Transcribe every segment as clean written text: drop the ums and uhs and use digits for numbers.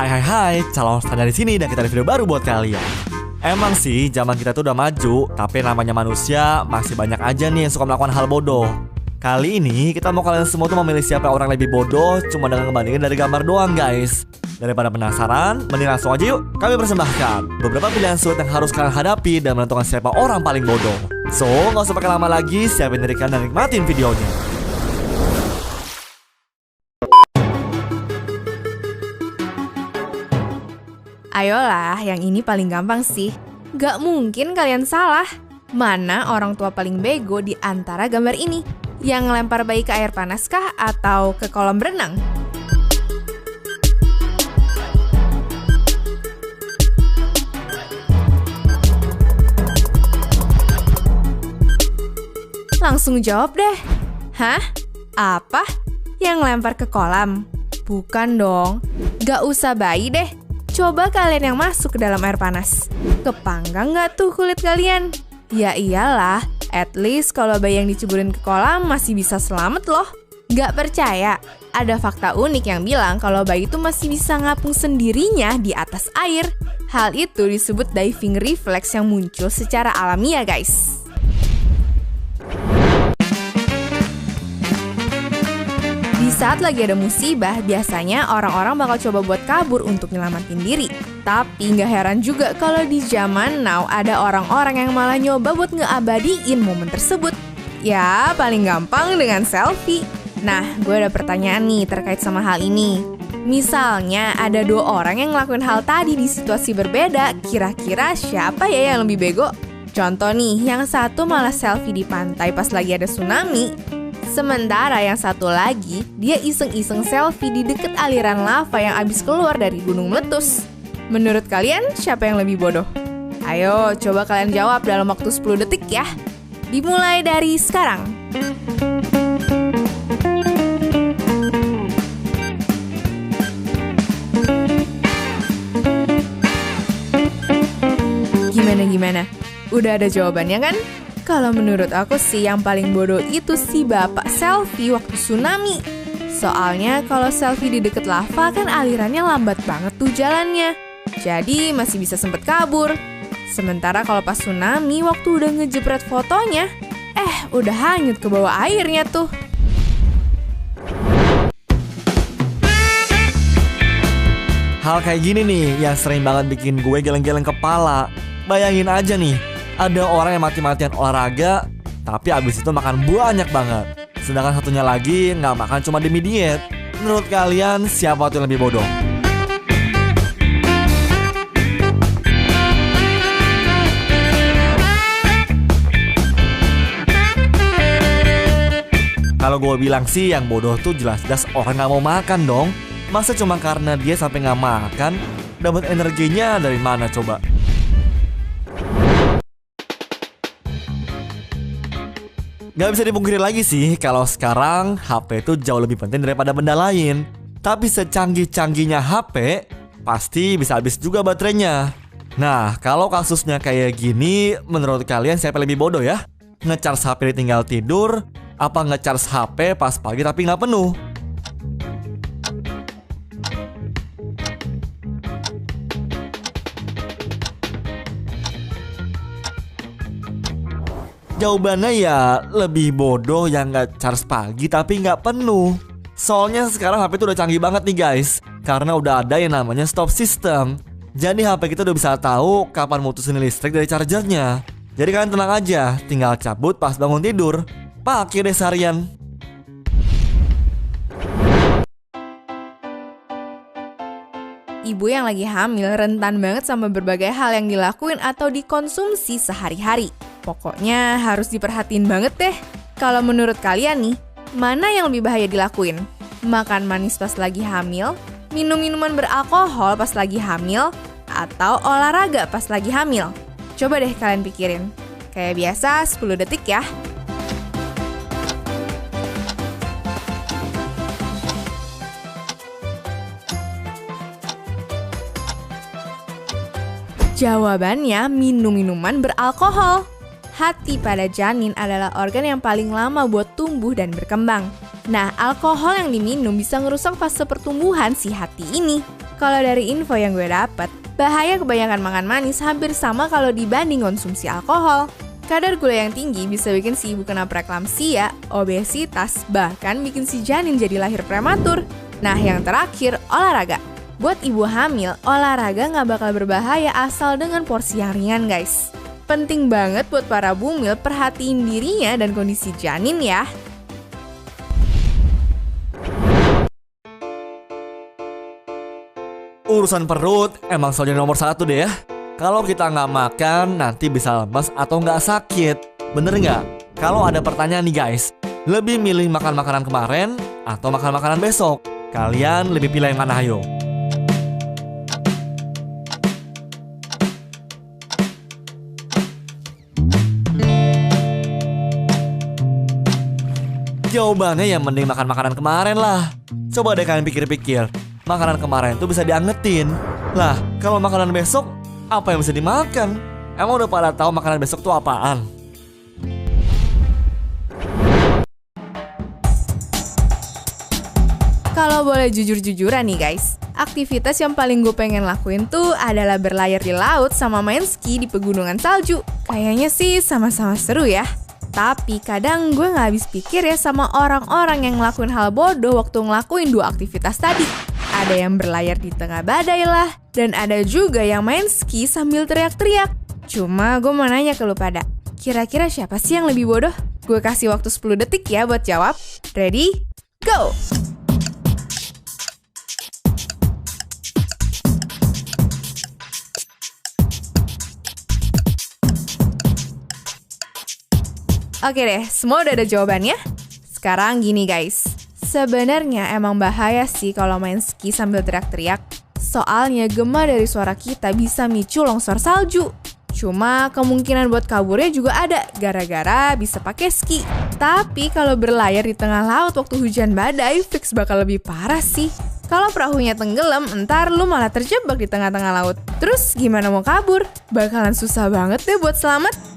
Hai, calon star dari sini dan kita ada video baru buat kalian. Emang sih zaman kita tuh udah maju, tapi namanya manusia masih banyak aja nih yang suka melakukan hal bodoh. Kali ini kita mau kalian semua tuh memilih siapa orang lebih bodoh cuma dengan ngebandingin dari gambar doang guys. Daripada penasaran, mending langsung aja yuk kami persembahkan beberapa pilihan sulit yang harus kalian hadapi dan menentukan siapa orang paling bodoh. So, gak usah pakai lama lagi, siapin diri kalian dan nikmatin videonya. Ayolah, yang ini paling gampang sih. Gak mungkin kalian salah. Mana orang tua paling bego di antara gambar ini? Yang ngelempar bayi ke air panas kah atau ke kolam berenang? Langsung jawab deh. Hah? Apa? Yang ngelempar ke kolam? Bukan dong. Gak usah bayi deh. Coba kalian yang masuk ke dalam air panas. Kepanggang nggak tuh kulit kalian? Ya iyalah, at least kalau bayi yang diceburin ke kolam masih bisa selamat loh. Nggak percaya? Ada fakta unik yang bilang kalau bayi itu masih bisa ngapung sendirinya di atas air. Hal itu disebut diving reflex yang muncul secara alamiah guys. Di saat lagi ada musibah, biasanya orang-orang bakal coba buat kabur untuk nyelamatin diri. Tapi nggak heran juga kalau di zaman now ada orang-orang yang malah nyoba buat ngeabadiin momen tersebut. Ya, paling gampang dengan selfie. Nah, gue ada pertanyaan nih terkait sama hal ini. Misalnya ada dua orang yang ngelakuin hal tadi di situasi berbeda, kira-kira siapa ya yang lebih bego? Contoh nih, yang satu malah selfie di pantai pas lagi ada tsunami. Sementara yang satu lagi, dia iseng-iseng selfie di deket aliran lava yang abis keluar dari gunung meletus. Menurut kalian, siapa yang lebih bodoh? Ayo, coba kalian jawab dalam waktu 10 detik ya. Dimulai dari sekarang. Gimana? Udah ada jawabannya kan? Kalau menurut aku sih yang paling bodoh itu si bapak selfie waktu tsunami. Soalnya kalau selfie di deket lava kan alirannya lambat banget tuh jalannya. Jadi masih bisa sempet kabur. Sementara kalau pas tsunami waktu udah ngejepret fotonya, udah hanyut ke bawah airnya tuh. Hal kayak gini nih yang sering banget bikin gue geleng-geleng kepala. Bayangin aja nih, ada orang yang mati-matian olahraga, tapi abis itu makan banyak banget. Sedangkan satunya lagi nggak makan cuma demi diet. Menurut kalian siapa tuh yang lebih bodoh? Kalau gue bilang sih yang bodoh tuh jelas-jelas orang nggak mau makan dong. Masa cuma karena dia sampai nggak makan, dapat energinya dari mana coba? Gak bisa dipungkiri lagi sih kalau sekarang HP itu jauh lebih penting daripada benda lain. Tapi secanggih-canggihnya HP, pasti bisa habis juga baterainya. Nah, kalau kasusnya kayak gini, menurut kalian siapa lebih bodoh ya? Nge-charge HP ditinggal tidur, apa nge-charge HP pas pagi tapi nggak penuh? Jawabannya ya lebih bodoh yang nggak charge pagi tapi nggak penuh. Soalnya sekarang HP itu udah canggih banget nih guys, karena udah ada yang namanya stop system. Jadi HP kita udah bisa tahu kapan mutusin listrik dari chargernya. Jadi kalian tenang aja, tinggal cabut pas bangun tidur. Pakai deh seharian. Ibu yang lagi hamil rentan banget sama berbagai hal yang dilakuin atau dikonsumsi sehari-hari. Pokoknya harus diperhatiin banget deh. Kalau menurut kalian nih, mana yang lebih bahaya dilakuin? Makan manis pas lagi hamil, minum minuman beralkohol pas lagi hamil, atau olahraga pas lagi hamil? Coba deh kalian pikirin. Kayak biasa 10 detik ya. Jawabannya minum minuman beralkohol. Hati pada janin adalah organ yang paling lama buat tumbuh dan berkembang. Nah, alkohol yang diminum bisa ngerusak fase pertumbuhan si hati ini. Kalau dari info yang gue dapet, bahaya kebanyakan makan manis hampir sama kalau dibanding konsumsi alkohol. Kadar gula yang tinggi bisa bikin si ibu kena preeklamsia, obesitas, bahkan bikin si janin jadi lahir prematur. Nah, yang terakhir, olahraga. Buat ibu hamil, olahraga nggak bakal berbahaya asal dengan porsi yang ringan, guys. Penting banget buat para bumil perhatiin dirinya dan kondisi janin ya. Urusan perut emang selalu nomor 1 deh ya. Kalau kita nggak makan, nanti bisa lemes atau nggak sakit. Bener nggak? Kalau ada pertanyaan nih guys, lebih milih makan makanan kemarin atau makan makanan besok? Kalian lebih pilih yang mana ayo? Jawabannya yang mending makan makanan kemarin lah. Coba deh kalian pikir-pikir, makanan kemarin tuh bisa diangetin. Lah, kalau makanan besok, apa yang bisa dimakan? Emang udah pada tahu makanan besok tuh apaan? Kalau boleh jujur-jujuran nih guys, aktivitas yang paling gue pengen lakuin tuh adalah berlayar di laut sama main ski di pegunungan salju. Kayaknya sih sama-sama seru ya. Tapi kadang gue gak habis pikir ya sama orang-orang yang ngelakuin hal bodoh waktu ngelakuin 2 aktivitas tadi. Ada yang berlayar di tengah badai lah, dan ada juga yang main ski sambil teriak-teriak. Cuma gue mau nanya ke lu pada, kira-kira siapa sih yang lebih bodoh? Gue kasih waktu 10 detik ya buat jawab. Ready? Go! Oke deh, semua udah ada jawabannya? Sekarang gini guys, sebenarnya emang bahaya sih kalau main ski sambil teriak-teriak. Soalnya gema dari suara kita bisa micu longsor salju. Cuma kemungkinan buat kaburnya juga ada, gara-gara bisa pakai ski. Tapi kalau berlayar di tengah laut waktu hujan badai, fix bakal lebih parah sih. Kalau perahunya tenggelam, entar lu malah terjebak di tengah-tengah laut. Terus gimana mau kabur? Bakalan susah banget deh buat selamat.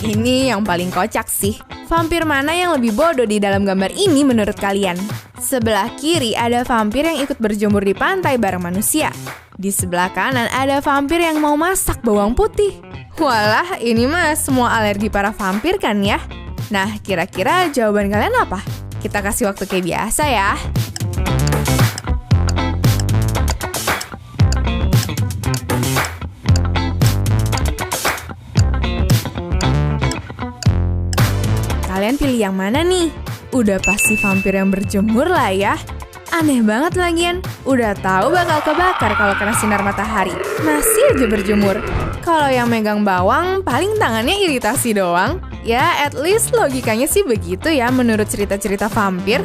Ini yang paling kocak sih. Vampir mana yang lebih bodoh di dalam gambar ini menurut kalian? Sebelah kiri ada vampir yang ikut berjemur di pantai bareng manusia. Di sebelah kanan ada vampir yang mau masak bawang putih. Walah, ini mah semua alergi para vampir kan ya? Nah, kira-kira jawaban kalian apa? Kita kasih waktu kayak biasa ya. Kalian pilih yang mana nih? Udah pasti vampir yang berjemur lah ya. Aneh banget lagian. Udah tahu bakal kebakar kalau kena sinar matahari. Masih aja berjemur. Kalau yang megang bawang, paling tangannya iritasi doang. Ya, at least logikanya sih begitu ya menurut cerita-cerita vampir.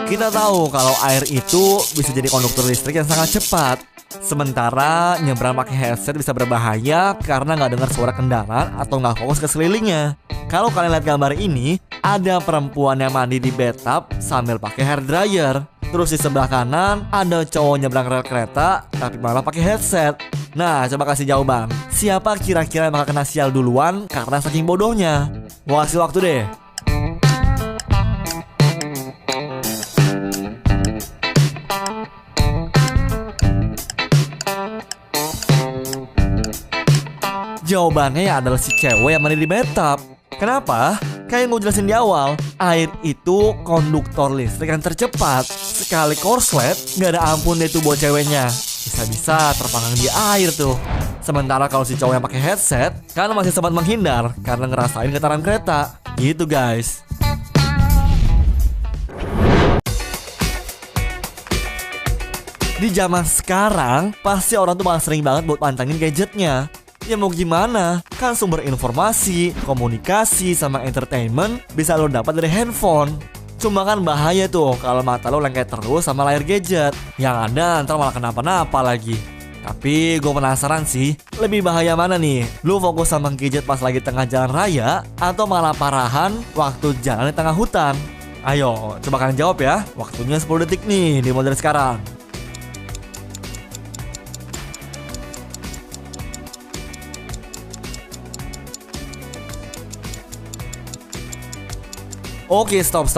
Kita tahu kalau air itu bisa jadi konduktor listrik yang sangat cepat. Sementara nyebrang pakai headset bisa berbahaya karena nggak dengar suara kendaraan atau nggak fokus ke sekelilingnya. Kalau kalian lihat gambar ini, ada perempuan yang mandi di bathtub sambil pakai hair dryer. Terus di sebelah kanan ada cowok nyebrang rel kereta tapi malah pakai headset. Nah, coba kasih jawaban. Siapa kira-kira yang bakal kena sial duluan karena saking bodohnya? Gua kasih waktu deh. Jawabannya adalah si cewek yang mandi di bathtub. Kenapa? Kayak yang gue jelasin di awal, air itu konduktor listrik yang tercepat. Sekali korslet, gak ada ampun deh tuh buat ceweknya. Bisa-bisa terpanggang di air tuh. Sementara kalau si cowok yang pakai headset, kan masih sempat menghindar karena ngerasain getaran kereta. Gitu guys. Di zaman sekarang, pasti orang tuh malah sering banget buat pantangin gadgetnya. Ya mau gimana, kan sumber informasi, komunikasi, sama entertainment bisa lo dapat dari handphone. Cuma kan bahaya tuh kalau mata lo lengket terus sama layar gadget. Yang ada ntar malah kenapa-napa lagi. Tapi gue penasaran sih, lebih bahaya mana nih? Lo fokus sama gadget pas lagi tengah jalan raya, atau malah parahan waktu jalan di tengah hutan? Ayo, coba kalian jawab ya. Waktunya 10 detik nih, dimulai dari sekarang. Oke, stop.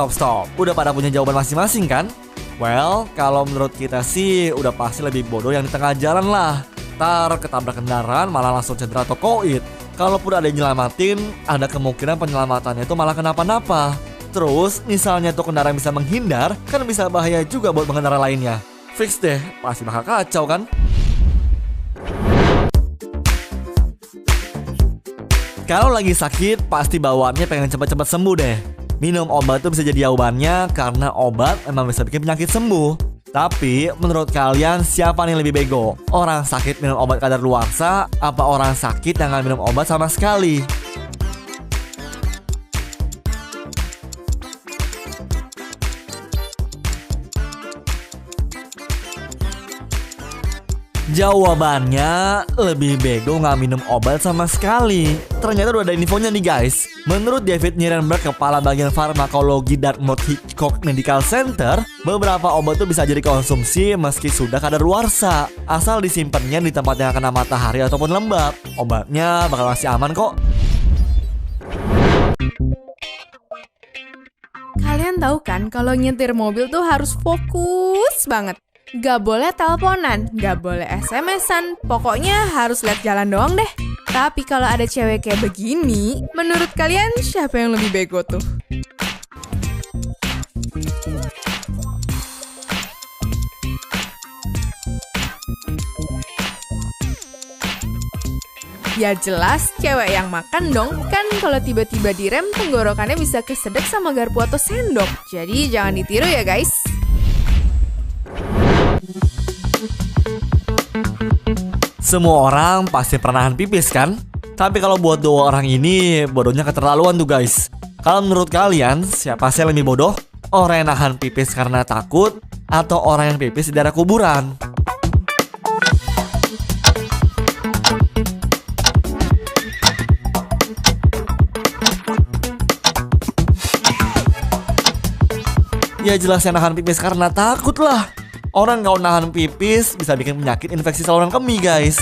Udah pada punya jawaban masing-masing kan? Well, kalau menurut kita sih udah pasti lebih bodoh yang di tengah jalan lah. Ntar ketabrak kendaraan malah langsung cedera atau koit. Kalaupun ada yang nyelamatin, ada kemungkinan penyelamatannya itu malah kenapa-napa. Terus, misalnya tuh kendaraan bisa menghindar, kan bisa bahaya juga buat pengendara lainnya. Fix deh, pasti bakal kacau kan? Kalau lagi sakit, pasti bawaannya pengen cepat-cepat sembuh deh. Minum obat tuh bisa jadi jawabannya karena obat emang bisa bikin penyakit sembuh. Tapi menurut kalian siapa nih yang lebih bego? Orang sakit minum obat kadaluarsa apa orang sakit yang nggak minum obat sama sekali? Jawabannya lebih bego nggak minum obat sama sekali. Ternyata udah ada infonya nih guys. Menurut David Nierenberg, kepala bagian farmakologi Dartmouth Hitchcock Medical Center, beberapa obat tuh bisa jadi konsumsi meski sudah kadaluarsa, asal disimpannya di tempat yang kena matahari ataupun lembab. Obatnya bakal masih aman kok. Kalian tahu kan kalau nyetir mobil tuh harus fokus banget. Gak boleh teleponan, gak boleh SMS-an, pokoknya harus lihat jalan doang deh. Tapi kalau ada cewek kayak begini, menurut kalian siapa yang lebih bego tuh? Ya jelas cewek yang makan dong. Kan kalau tiba-tiba direm, tenggorokannya bisa kesedek sama garpu atau sendok. Jadi jangan ditiru ya guys. Semua orang pasti pernah nahan pipis kan? Tapi kalau buat dua orang ini, bodohnya keterlaluan tuh guys. Kalau menurut kalian, siapa sih yang lebih bodoh? Orang yang nahan pipis karena takut, atau orang yang pipis di daerah kuburan? Ya jelas yang nahan pipis karena takut lah. Orang kalau nahan pipis bisa bikin penyakit infeksi saluran kemih guys.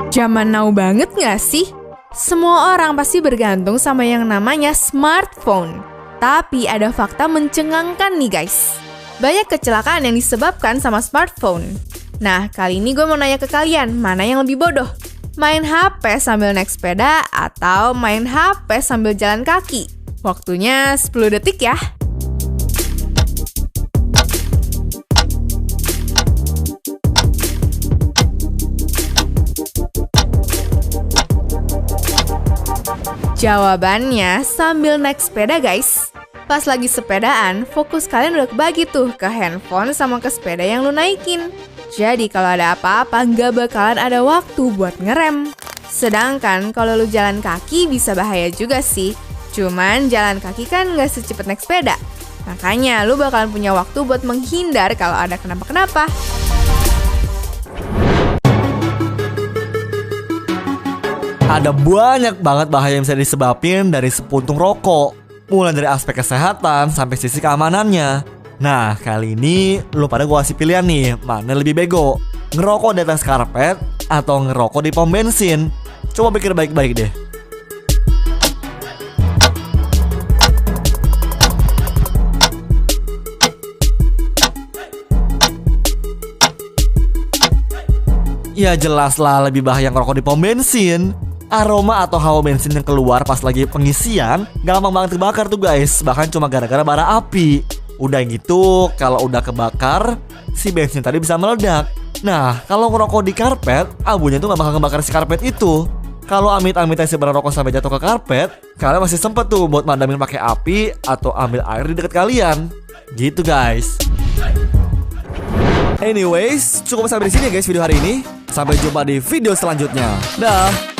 Zaman now banget gak sih? Semua orang pasti bergantung sama yang namanya smartphone. Tapi ada fakta mencengangkan nih guys. Banyak kecelakaan yang disebabkan sama smartphone. Nah, kali ini gue mau nanya ke kalian, mana yang lebih bodoh? Main HP sambil naik sepeda atau main HP sambil jalan kaki? Waktunya 10 detik ya. Jawabannya sambil naik sepeda guys. Pas lagi sepedaan, fokus kalian udah kebagi tuh ke handphone sama ke sepeda yang lu naikin. Jadi kalau ada apa-apa nggak bakalan ada waktu buat ngerem. Sedangkan kalau lu jalan kaki bisa bahaya juga sih. Cuman jalan kaki kan nggak secepat naik sepeda. Makanya lu bakalan punya waktu buat menghindar kalau ada kenapa-kenapa. Ada banyak banget bahaya yang bisa disebabin dari sepuntung rokok. Mulai dari aspek kesehatan sampai sisi keamanannya. Nah, kali ini lu pada gua kasih pilihan nih, mana lebih bego? Ngerokok di atas karpet atau ngerokok di pom bensin? Coba pikir baik-baik deh. Ya jelas lah lebih bahaya ngerokok di pom bensin. Aroma atau hawa bensin yang keluar pas lagi pengisian gampang banget kebakar tuh guys. Bahkan cuma gara-gara bara api. Udah gitu, kalau udah kebakar, si bensin tadi bisa meledak. Nah, kalau ngerokok di karpet, abunya tuh gak bakal ngebakar si karpet itu. Kalau amit-amitnya si bara rokok sampai jatuh ke karpet, kalian masih sempet tuh buat madamin pakai api atau ambil air di dekat kalian. Gitu guys. Anyways, cukup sampai di sini guys video hari ini. Sampai jumpa di video selanjutnya. Dah.